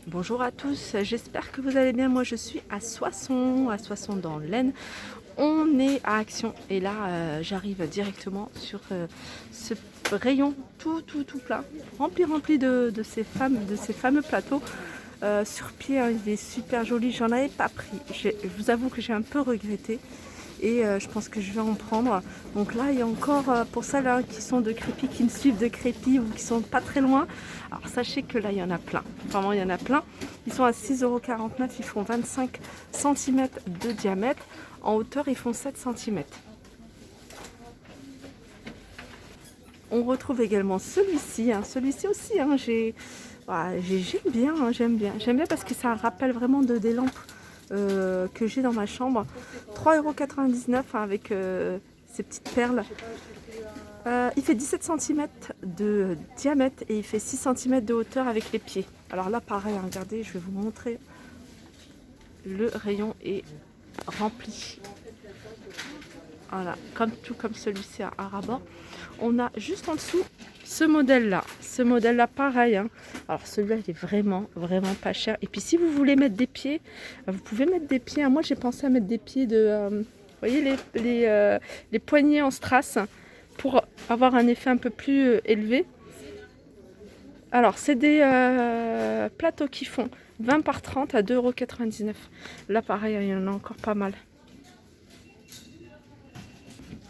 Bonjour à tous, j'espère que vous allez bien. Moi je suis à Soissons dans l'Aisne. On est à Action et là j'arrive directement sur ce rayon tout plein, rempli de ces fameux plateaux sur pied, hein. Il est super joli, j'en avais pas pris. Je vous avoue que j'ai un peu regretté. Et je pense que je vais en prendre. Donc là, il y a encore pour celles qui sont de Crépy, qui me suivent de Crépy ou qui sont pas très loin. Alors sachez que là, il y en a plein. Vraiment, il y en a plein. Ils sont à 6,49 €. Ils font 25 cm de diamètre. En hauteur, ils font 7 cm. On retrouve également celui-ci. Celui-ci aussi, j'aime bien, j'aime bien parce que ça rappelle vraiment des lampes que j'ai dans ma chambre. 3,99 € avec ces petites perles. Il fait 17 cm de diamètre et il fait 6 cm de hauteur avec les pieds. Alors là pareil, regardez, je vais vous montrer. Le rayon est rempli. Voilà, comme celui-ci à Rabord. On a juste en dessous ce modèle-là. Ce modèle-là, pareil. Alors celui-là, il est vraiment pas cher. Et puis si vous voulez mettre des pieds, vous pouvez mettre des pieds. Moi, j'ai pensé à mettre des pieds de... vous voyez les poignées en strass pour avoir un effet un peu plus élevé. Alors, c'est des plateaux qui font 20 par 30 à 2,99 €. Là, pareil, il y en a encore pas mal.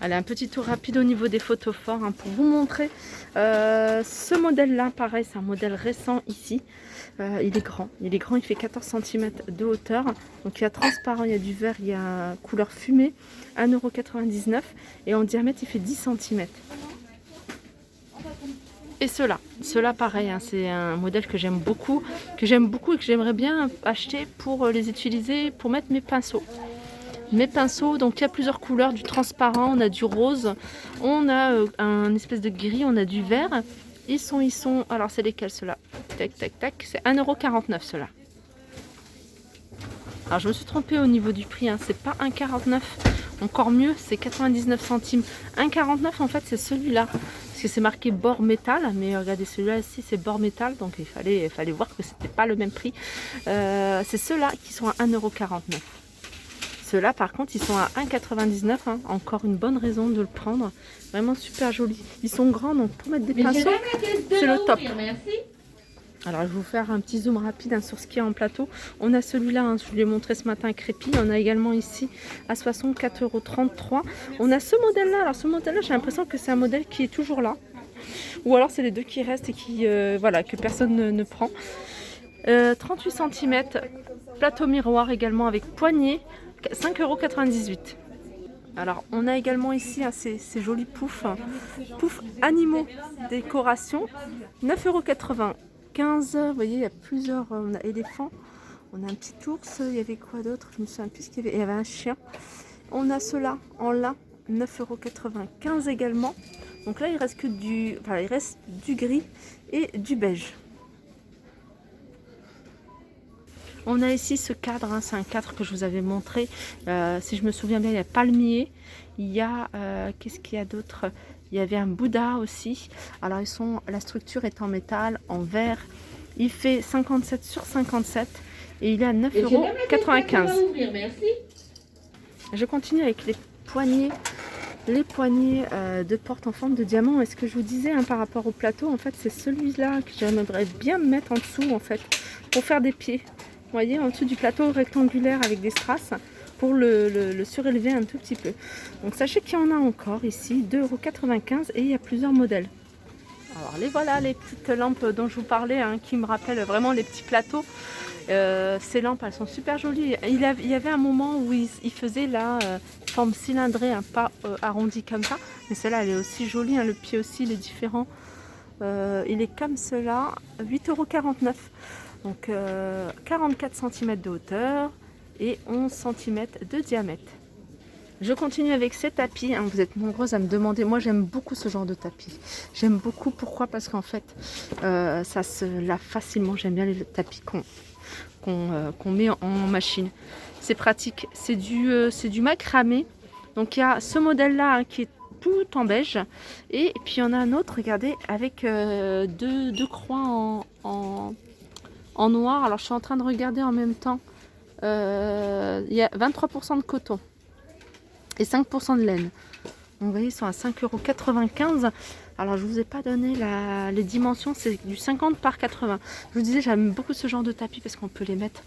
Allez, un petit tour rapide au niveau des photos forts pour vous montrer ce modèle-là. Pareil, c'est un modèle récent ici. Il est grand, il fait 14 cm de hauteur. Donc il y a transparent, il y a du vert, il y a couleur fumée, 1,99 €. Et en diamètre, il fait 10 cm. Et ceux-là pareil, c'est un modèle que j'aime beaucoup et que j'aimerais bien acheter pour les utiliser, pour mettre mes pinceaux. Donc il y a plusieurs couleurs, du transparent, on a du rose, on a un espèce de gris, on a du vert. Ils sont, alors c'est lesquels ceux-là? Tac, c'est 1,49 € ceux-là. Alors je me suis trompée au niveau du prix, c'est pas 1,49 €, encore mieux, c'est 99 centimes. 1,49 € en fait c'est celui-là, parce que c'est marqué bord métal, mais regardez celui-là ici c'est bord métal, donc il fallait voir que c'était pas le même prix. C'est ceux-là qui sont à 1,49 €. Ceux-là, par contre, ils sont à 1,99 €. Encore une bonne raison de le prendre. Vraiment super joli. Ils sont grands, donc pour mettre des pinceaux, c'est le top. Alors, je vais vous faire un petit zoom rapide sur ce qu'il y a en plateau. On a celui-là, je vous l'ai montré ce matin à Crépy. On a également ici à 64,33 €. On a ce modèle-là. Alors, ce modèle-là, j'ai l'impression que c'est un modèle qui est toujours là. Ou alors, c'est les deux qui restent et que personne ne prend. 38 cm. Plateau miroir également avec poignée. 5,98 €. Alors on a également ici ces jolis poufs animaux décoration, 9,95 €. Vous voyez, il y a plusieurs, on a éléphant, on a un petit ours, il y avait quoi d'autre, je me souviens plus ce qu'il y avait, il y avait un chien. On a ceux-là en lin, 9,95 € également. Donc là il reste du gris et du beige. On a ici ce cadre, c'est un cadre que je vous avais montré. Si je me souviens bien, il y a palmier. Il y a, qu'est-ce qu'il y a d'autre? Il y avait un Bouddha aussi. Alors la structure est en métal, en verre. Il fait 57 sur 57 et il est à 9,95 €. Je continue avec les poignées. Les poignées de porte en forme de diamant. Et ce que je vous disais par rapport au plateau, en fait, c'est celui-là que j'aimerais bien mettre en dessous, en fait, pour faire des pieds. Vous voyez, en dessous du plateau rectangulaire avec des strass pour le surélever un tout petit peu. Donc sachez qu'il y en a encore ici, 2,95 € et il y a plusieurs modèles. Alors voilà les petites lampes dont je vous parlais, qui me rappellent vraiment les petits plateaux. Ces lampes, elles sont super jolies. Il y avait un moment où il faisait la forme cylindrée, pas arrondie comme ça. Mais celle-là, elle est aussi jolie, le pied aussi, il est différent. Il est comme cela, 8,49 €. Donc 44 cm de hauteur et 11 cm de diamètre. Je continue avec ces tapis. Vous êtes nombreuses à me demander. Moi, j'aime beaucoup ce genre de tapis. J'aime beaucoup. Pourquoi? Parce qu'en fait, ça se lave facilement. J'aime bien les tapis qu'on met en machine. C'est pratique. C'est du macramé. Donc, il y a ce modèle-là qui est tout en beige. Et puis, il y en a un autre, regardez, avec deux croix en noir. Alors je suis en train de regarder en même temps. Il y a 23% de coton et 5% de laine. Donc vous voyez, ils sont à 5,95 €. Alors je vous ai pas donné les dimensions, c'est du 50 par 80. Je vous disais, j'aime beaucoup ce genre de tapis parce qu'on peut les mettre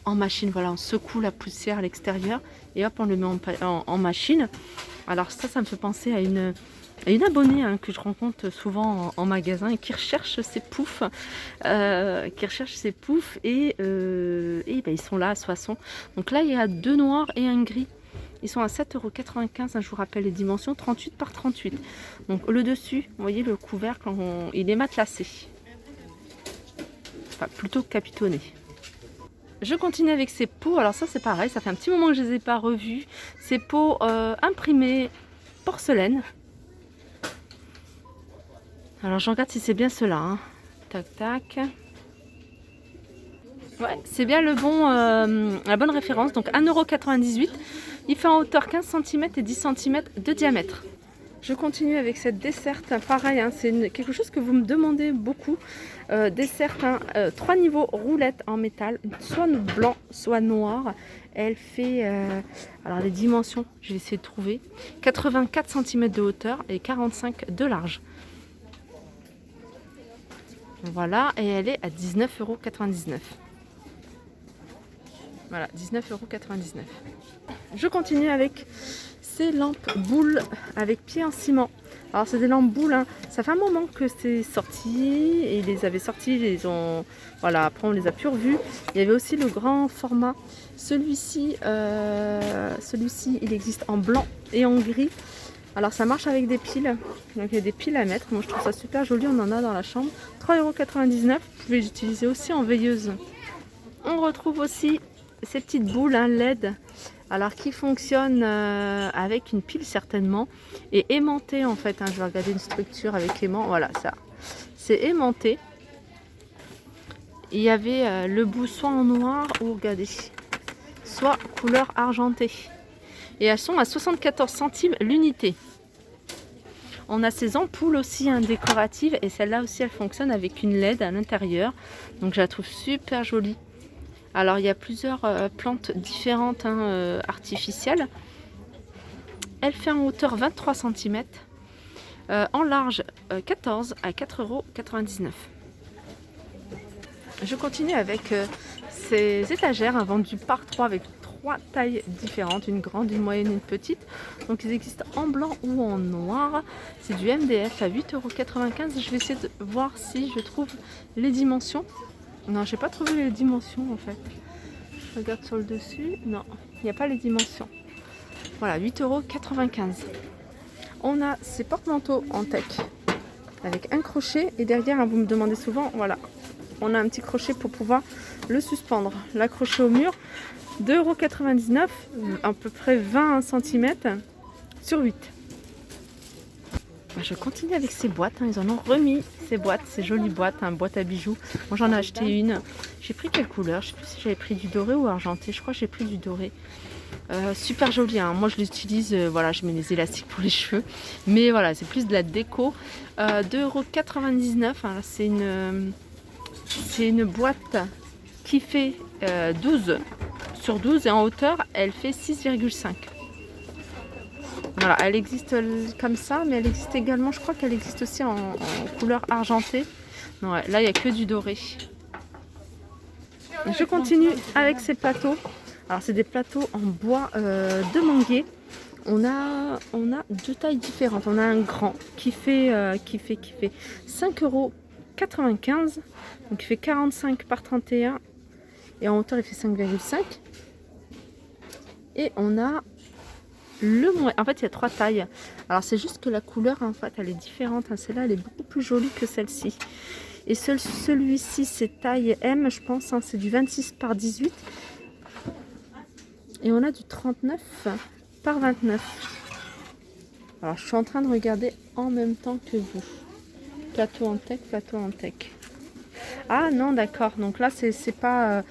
en machine. Voilà, on secoue la poussière à l'extérieur et hop, on le met en machine. Alors ça me fait penser à une abonnée que je rencontre souvent en magasin et qui recherche ses poufs. Et ben, ils sont là à Soissons. Donc là, il y a 2 noirs et un gris. Ils sont à 7,95 €, je vous rappelle les dimensions, 38 par 38. Donc le dessus, vous voyez le couvercle, il est matelassé. Enfin, plutôt capitonné. Je continue avec ces pots. Alors ça c'est pareil, ça fait un petit moment que je ne les ai pas revus. Ces pots imprimés porcelaine. Alors je regarde si c'est bien cela. Hein. Tac tac. Ouais, c'est bien la bonne référence. Donc 1,98 €. Il fait en hauteur 15 cm et 10 cm de diamètre. Je continue avec cette desserte. Pareil, hein, c'est quelque chose que vous me demandez beaucoup. Desserte, 3 niveaux roulettes en métal, soit blanc, soit noir. Elle fait, alors les dimensions, je vais essayer de trouver, 84 cm de hauteur et 45 de large. Voilà, et elle est à 19,99 €. Voilà, 19,99 €. Je continue avec ces lampes boules avec pieds en ciment. Alors c'est des lampes boules, hein. Ça fait un moment que c'est sorti, et ils les avaient sortis, voilà, après on les a plus revus. Il y avait aussi le grand format. Celui-ci, il existe en blanc et en gris. Alors ça marche avec des piles, donc il y a des piles à mettre. Moi je trouve ça super joli, on en a dans la chambre. 3,99 €. Vous pouvez les utiliser aussi en veilleuse. On retrouve aussi ces petites boules LED, alors qui fonctionnent avec une pile certainement, et aimantées en fait. Je vais regarder une structure avec aimant. Voilà, ça, c'est aimanté. Il y avait le bout soit en noir ou regardez, soit couleur argentée. Et elles sont à 74 centimes l'unité. On a ces ampoules aussi décoratives, et celle-là aussi elle fonctionne avec une LED à l'intérieur. Donc je la trouve super jolie. Alors il y a plusieurs plantes différentes artificielles. Elle fait en hauteur 23 cm, en large 14 à 4,99 €. Je continue avec ces étagères vendues par 3 avec 3 tailles différentes, une grande, une moyenne et une petite. Donc ils existent en blanc ou en noir. C'est du MDF à 8,95 €. Je vais essayer de voir si je trouve les dimensions. Non, j'ai pas trouvé les dimensions en fait. Je regarde sur le dessus. Non, il n'y a pas les dimensions. Voilà, 8,95 €. On a ces porte-manteaux en teck avec un crochet, et derrière, vous me demandez souvent, voilà, on a un petit crochet pour pouvoir le suspendre. L'accrocher au mur, 2,99 €, à peu près 20 cm sur 8. Je continue avec ces boîtes, ils en ont remis ces boîtes, ces jolies boîtes, boîte à bijoux. Moi j'en ai acheté une. J'ai pris quelle couleur? Je ne sais plus si j'avais pris du doré ou argenté. Je crois que j'ai pris du doré. Super joli, moi je l'utilise, voilà, je mets les élastiques pour les cheveux. Mais voilà, c'est plus de la déco. 2,99 €. C'est une boîte qui fait 12 sur 12 et en hauteur elle fait 6,5 €. Voilà, elle existe comme ça, mais elle existe également, je crois qu'elle existe aussi en couleur argentée. Non, ouais, là, il n'y a que du doré. Je continue avec ces plateaux. Alors, c'est des plateaux en bois de manguier. On a 2 tailles différentes. On a un grand qui fait 5,95 €. Donc, il fait 45 par 31. Et en hauteur, il fait 5,5 €. Et on a en fait il y a 3 tailles. Alors c'est juste que la couleur en fait elle est différente, celle-là elle est beaucoup plus jolie que celle-ci. Et celui-ci c'est taille M je pense, c'est du 26 par 18. Et on a du 39 par 29. Alors je suis en train de regarder en même temps que vous. Plateau en teck, plateau en teck. Ah non d'accord, donc là c'est pas...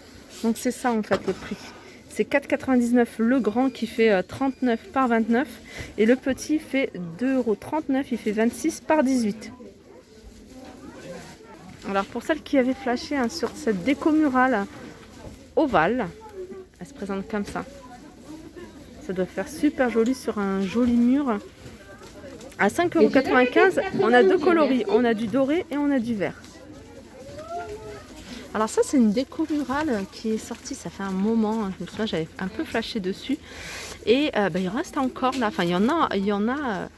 donc c'est ça en fait le prix. C'est 4,99 € le grand qui fait 39 par 29 et le petit fait 2,39 €, il fait 26 par 18. Alors pour celles qui avaient flashé hein, sur cette déco murale ovale, elle se présente comme ça. Ça doit faire super joli sur un joli mur. À 5,95 €, on a deux coloris. On a du doré et on a du vert. Alors ça, c'est une déco murale qui est sortie, ça fait un moment. Hein, je me souviens, j'avais un peu flashé dessus. Et il reste encore là. Enfin, il y en a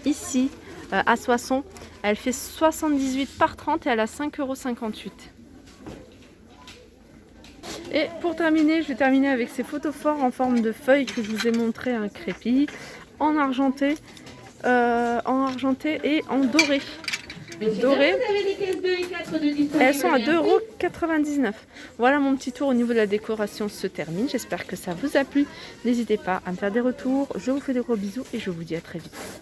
ici, à Soissons. Elle fait 78 par 30 et elle a 5,58 €. Et pour terminer, je vais terminer avec ces photos forts en forme de feuilles que je vous ai montré, un crépi, en argenté et en doré. Doré, elles sont à 2,99 €. Voilà, mon petit tour au niveau de la décoration se termine. J'espère que ça vous a plu. N'hésitez pas à me faire des retours. Je vous fais de gros bisous et je vous dis à très vite.